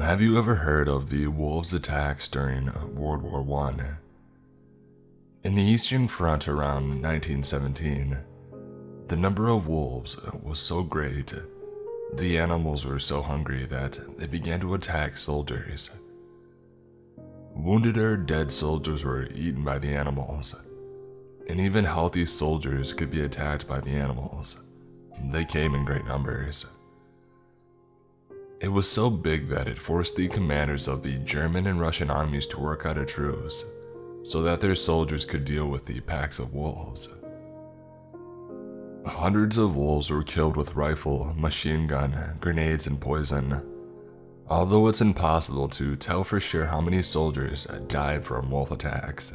Have you ever heard of the Wolves attacks during World War I? In the Eastern Front around 1917, the number of wolves was so great, the animals were so hungry that they began to attack soldiers. Wounded or dead soldiers were eaten by the animals, and even healthy soldiers could be attacked by the animals. They came in great numbers. It was so big that it forced the commanders of the German and Russian armies to work out a truce so that their soldiers could deal with the packs of wolves. Hundreds of wolves were killed with rifle, machine gun, grenades, and poison, although it's impossible to tell for sure how many soldiers died from wolf attacks.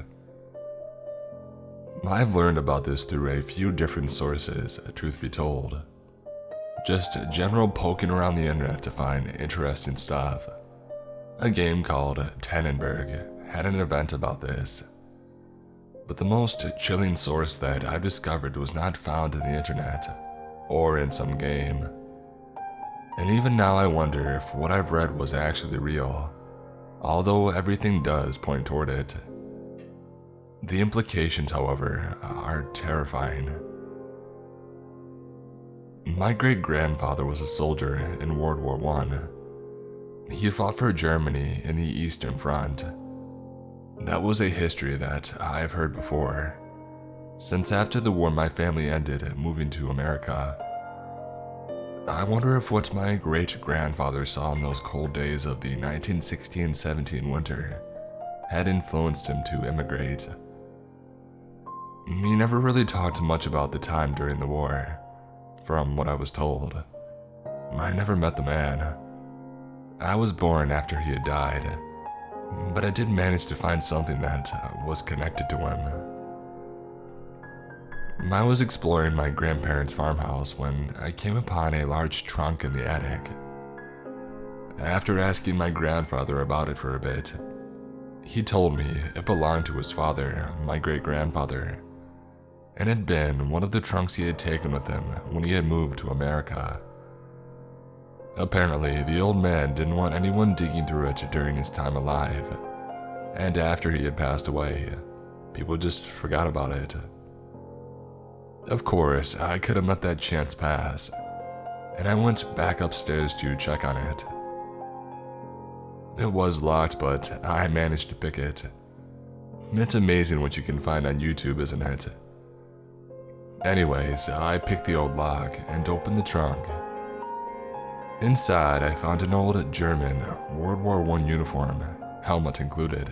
I've learned about this through a few different sources, truth be told. Just general poking around the internet to find interesting stuff. A game called Tannenberg had an event about this. But the most chilling source that I discovered was not found in the internet or in some game. And even now I wonder if what I've read was actually real, although everything does point toward it. The implications, however, are terrifying. My great-grandfather was a soldier in World War I. He fought for Germany in the Eastern Front. That was a history that I've heard before, since after the war my family ended moving to America. I wonder if what my great-grandfather saw in those cold days of the 1916-17 winter had influenced him to immigrate. He never really talked much about the time during the war. From what I was told, I never met the man. I was born after he had died, but I did manage to find something that was connected to him. I was exploring my grandparents' farmhouse when I came upon a large trunk in the attic. After asking my grandfather about it for a bit, he told me it belonged to his father, my great-grandfather, and had been one of the trunks he had taken with him when he had moved to America. Apparently, the old man didn't want anyone digging through it during his time alive, and after he had passed away, people just forgot about it. Of course, I couldn't let that chance pass, and I went back upstairs to check on it. It was locked, but I managed to pick it. It's amazing what you can find on YouTube, isn't it? Anyways, I picked the old lock and opened the trunk. Inside, I found an old German World War I uniform, helmet included.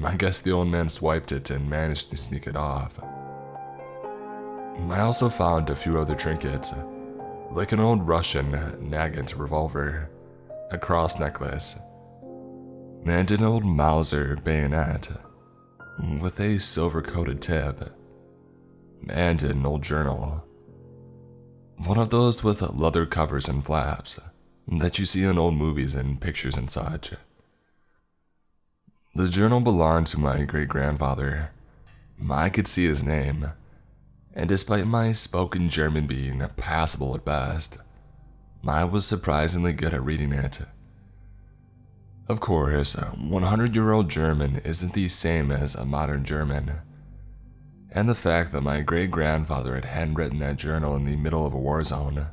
I guess the old man swiped it and managed to sneak it off. I also found a few other trinkets, like an old Russian Nagant revolver, a cross necklace, and an old Mauser bayonet with a silver-coated tip, and an old journal. One of those with leather covers and flaps that you see in old movies and pictures and such. The journal belonged to my great-grandfather. I could see his name, and despite my spoken German being passable at best, I was surprisingly good at reading it. Of course, 100-year-old German isn't the same as a modern German, and the fact that my great-grandfather had handwritten that journal in the middle of a war zone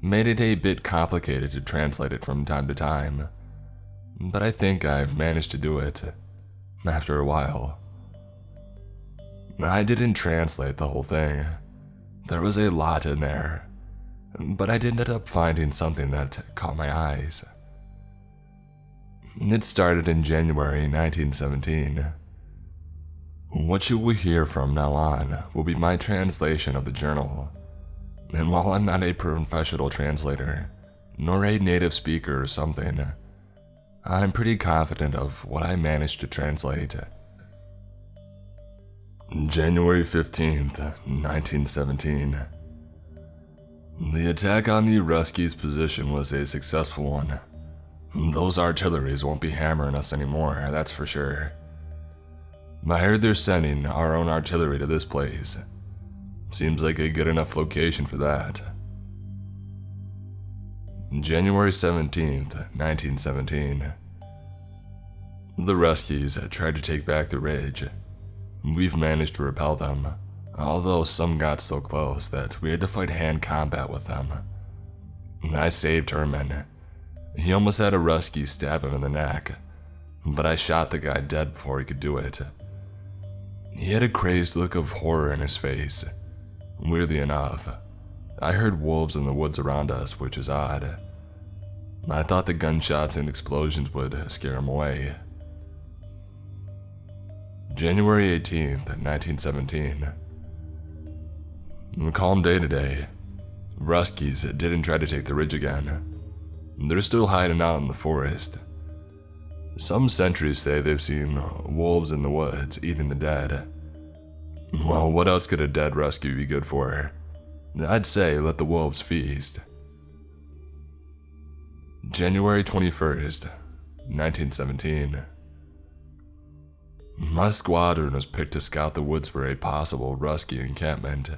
made it a bit complicated to translate it from time to time, but I think I've managed to do it, after a while. I didn't translate the whole thing. There was a lot in there, but I did end up finding something that caught my eyes. It started in January 1917. What you will hear from now on will be my translation of the journal, and while I'm not a professional translator, nor a native speaker or something, I'm pretty confident of what I managed to translate. January 15th, 1917. The attack on the Ruskies' position was a successful one. Those artilleries won't be hammering us anymore, that's for sure. I heard they're sending our own artillery to this place. Seems like a good enough location for that. January 17th, 1917. The Ruskies tried to take back the ridge. We've managed to repel them, although some got so close that we had to fight hand combat with them. I saved Herman. He almost had a Rusky stab him in the neck, but I shot the guy dead before he could do it. He had a crazed look of horror in his face. Weirdly enough, I heard wolves in the woods around us, which is odd. I thought the gunshots and explosions would scare him away. January 18th, 1917. A calm day today. Ruskies didn't try to take the ridge again. They're still hiding out in the forest. Some sentries say they've seen wolves in the woods eating the dead. Well, what else could a dead Rusky be good for? I'd say let the wolves feast. January 21st, 1917. My squadron was picked to scout the woods for a possible Rusky encampment.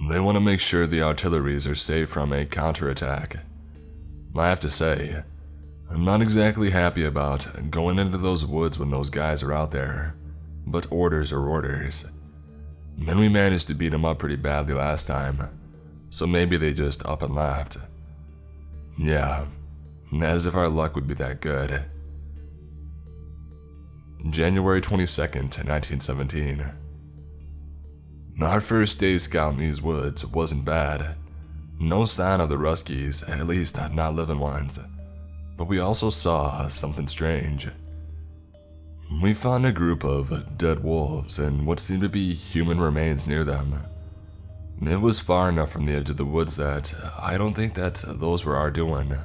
They want to make sure the artilleries are safe from a counterattack. I have to say, I'm not exactly happy about going into those woods when those guys are out there, but orders are orders. And we managed to beat them up pretty badly last time, so maybe they just up and left. Yeah, as if our luck would be that good. January 22nd, 1917. Our first day scouting these woods wasn't bad. No sign of the Ruskies, at least not living ones. But we also saw something strange. We found a group of dead wolves and what seemed to be human remains near them. It was far enough from the edge of the woods that I don't think that those were our doing.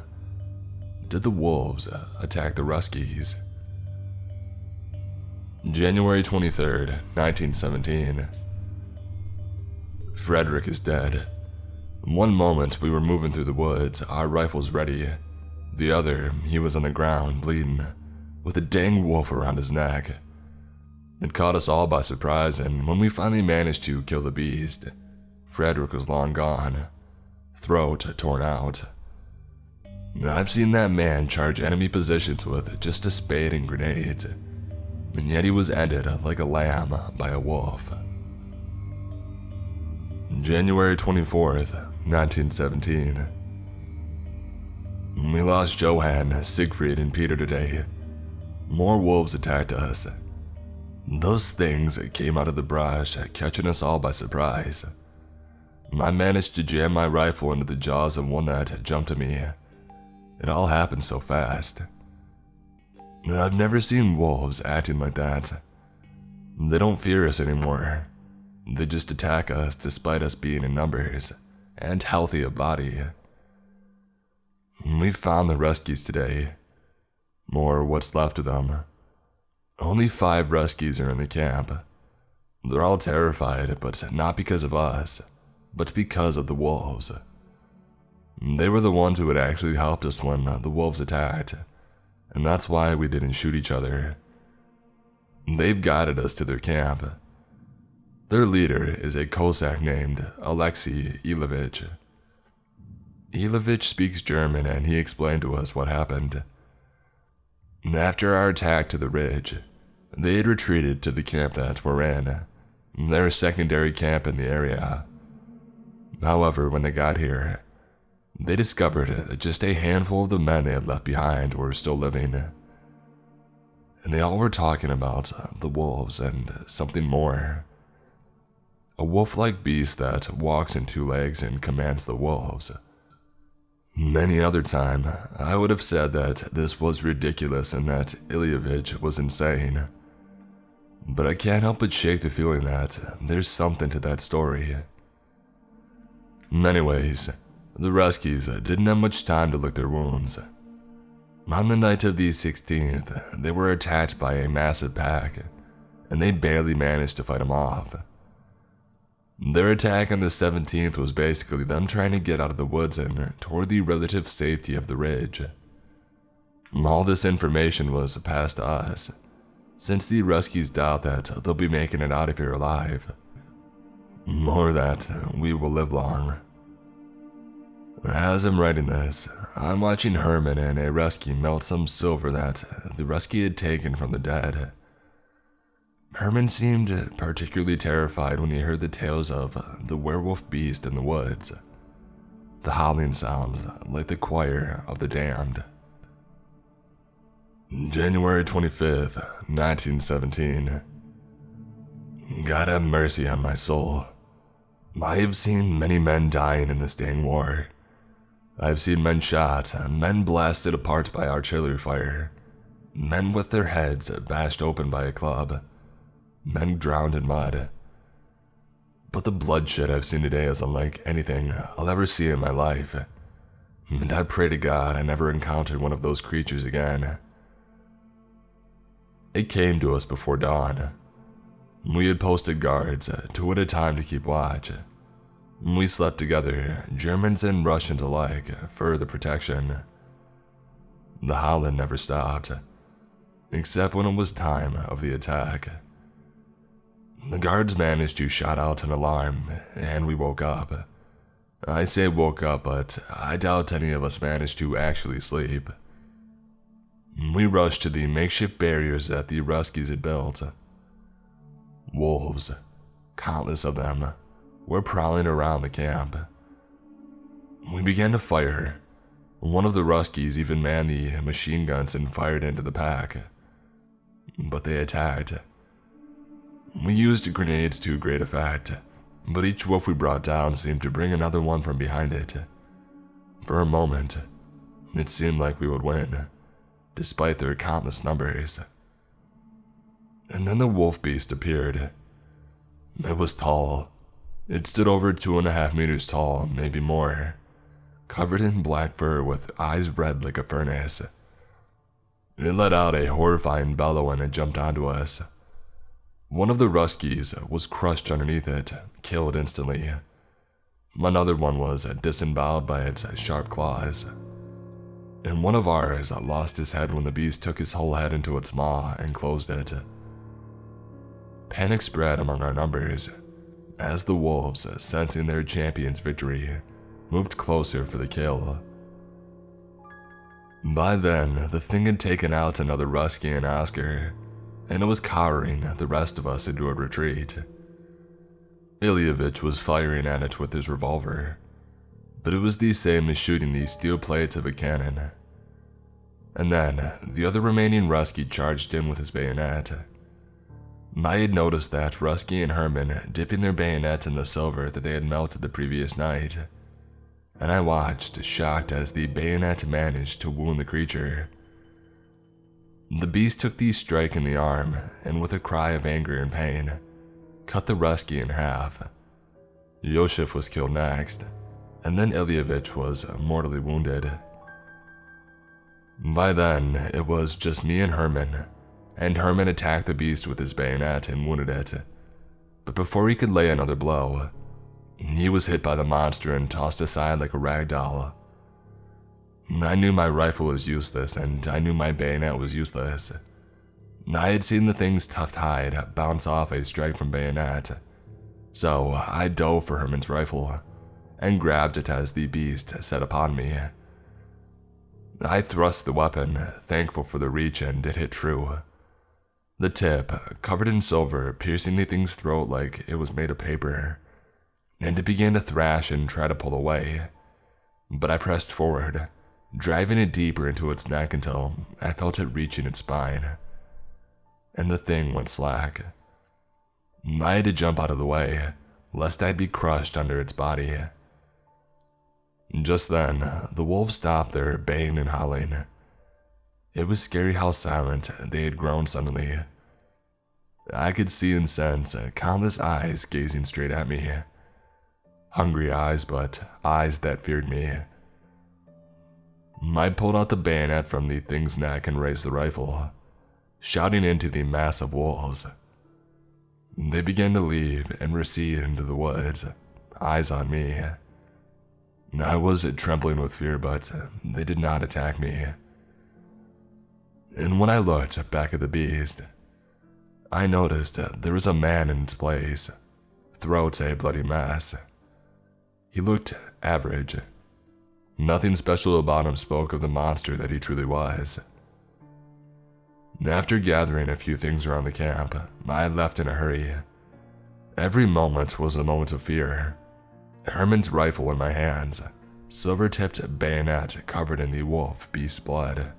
Did the wolves attack the Ruskies? January 23rd, 1917. Frederick is dead. One moment we were moving through the woods, our rifles ready. The other, he was on the ground, bleeding, with a dang wolf around his neck. It caught us all by surprise, and when we finally managed to kill the beast, Frederick was long gone, throat torn out. I've seen that man charge enemy positions with just a spade and grenades, and yet he was ended like a lamb by a wolf. January 24th, 1917. We lost Johann, Siegfried, and Peter today. More wolves attacked us. Those things came out of the brush, catching us all by surprise. I managed to jam my rifle into the jaws of one that jumped at me. It all happened so fast. I've never seen wolves acting like that. They don't fear us anymore. They just attack us despite us being in numbers and healthy of body. We found the Ruskies today, or what's left of them. Only 5 Ruskies are in the camp. They're all terrified, but not because of us, but because of the wolves. They were the ones who had actually helped us when the wolves attacked, and that's why we didn't shoot each other. They've guided us to their camp. Their leader is a Cossack named Alexei Ilovich. Ilovich speaks German, and he explained to us what happened. After our attack to the ridge, they had retreated to the camp that we're in, their secondary camp in the area. However, when they got here, they discovered that just a handful of the men they had left behind were still living. And they all were talking about the wolves and something more. A wolf-like beast that walks in 2 legs and commands the wolves. Many other time, I would have said that this was ridiculous and that Ilyevich was insane. But I can't help but shake the feeling that there's something to that story. Anyways, the Ruskies didn't have much time to lick their wounds. On the night of the 16th, they were attacked by a massive pack, and they barely managed to fight them off. Their attack on the 17th was basically them trying to get out of the woods and toward the relative safety of the ridge. All this information was passed to us, since the Ruskies doubt that they'll be making it out of here alive, or that we will live long. As I'm writing this, I'm watching Herman and a rescue melt some silver that the rescue had taken from the dead. Herman seemed particularly terrified when he heard the tales of the werewolf beast in the woods. The howling sounds like the choir of the damned. January 25th, 1917. God have mercy on my soul. I have seen many men dying in this dang war. I have seen men shot, men blasted apart by artillery fire, men with their heads bashed open by a club, men drowned in mud. But the bloodshed I've seen today is unlike anything I'll ever see in my life, and I pray to God I never encountered one of those creatures again. It came to us before dawn. We had posted guards, 2 at a time to keep watch. We slept together, Germans and Russians alike, for the protection. The howling never stopped, except when it was time of the attack. The guards managed to shout out an alarm, and we woke up. I say woke up, but I doubt any of us managed to actually sleep. We rushed to the makeshift barriers that the rescues had built. Wolves, countless of them, were prowling around the camp. We began to fire. One of the rescues even manned the machine guns and fired into the pack. But they attacked. We used grenades to great effect, but each wolf we brought down seemed to bring another one from behind it. For a moment, it seemed like we would win, despite their countless numbers. And then the wolf beast appeared. It was tall. It stood over 2.5 meters tall, maybe more, covered in black fur with eyes red like a furnace. It let out a horrifying bellow and it jumped onto us. One of the ruskies was crushed underneath it, killed instantly. Another one was disemboweled by its sharp claws. And one of ours lost his head when the beast took his whole head into its maw and closed it. Panic spread among our numbers, as the wolves, sensing their champion's victory, moved closer for the kill. By then, the thing had taken out another Rusky and Oscar, and it was cowering the rest of us into a retreat. Ilyevich was firing at it with his revolver, but it was the same as shooting the steel plates of a cannon. And then, the other remaining Rusky charged in with his bayonet. I had noticed that Rusky and Herman dipping their bayonets in the silver that they had melted the previous night, and I watched, shocked as the bayonet managed to wound the creature. The beast took the strike in the arm, and with a cry of anger and pain, cut the Rusky in half. Yosef was killed next, and then Ilyevich was mortally wounded. By then, it was just me and Herman attacked the beast with his bayonet and wounded it. But before he could lay another blow, he was hit by the monster and tossed aside like a rag doll. I knew my rifle was useless, and I knew my bayonet was useless. I had seen the thing's tough hide bounce off a strike from bayonet, so I dove for Herman's rifle and grabbed it as the beast set upon me. I thrust the weapon, thankful for the reach, and it hit true. The tip, covered in silver, piercing the thing's throat like it was made of paper, and it began to thrash and try to pull away. But I pressed forward, driving it deeper into its neck until I felt it reaching its spine, and the thing went slack. I had to jump out of the way, lest I'd be crushed under its body. Just then, the wolves stopped their baying and howling. It was scary how silent they had grown suddenly. I could see and sense countless eyes gazing straight at me. Hungry eyes, but eyes that feared me. I pulled out the bayonet from the thing's neck and raised the rifle, shouting into the mass of wolves. They began to leave and recede into the woods, eyes on me. I was trembling with fear, but they did not attack me. And when I looked back at the beast, I noticed there was a man in its place, throat a bloody mess. He looked average, Nothing special about him spoke of the monster that he truly was. After gathering a few things around the camp, I left in a hurry. Every moment was a moment of fear. Herman's rifle in my hands, silver-tipped bayonet covered in the wolf beast's blood.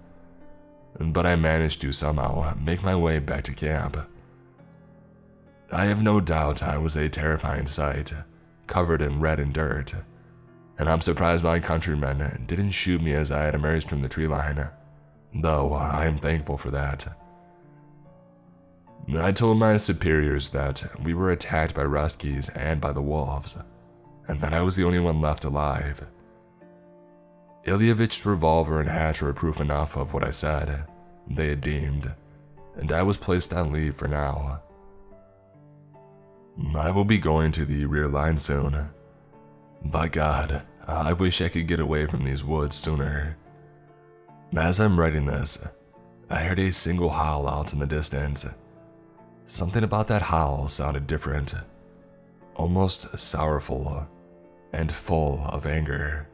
But I managed to somehow make my way back to camp. I have no doubt I was a terrifying sight, covered in red and dirt, and I'm surprised my countrymen didn't shoot me as I had emerged from the tree line, though I am thankful for that. I told my superiors that we were attacked by Ruskies and by the wolves, and that I was the only one left alive. Ilyevich's revolver and hatch were proof enough of what I said, they had deemed, and I was placed on leave for now. I will be going to the rear line soon. By God, I wish I could get away from these woods sooner. As I'm writing this, I heard a single howl out in the distance. Something about that howl sounded different, almost sorrowful and full of anger.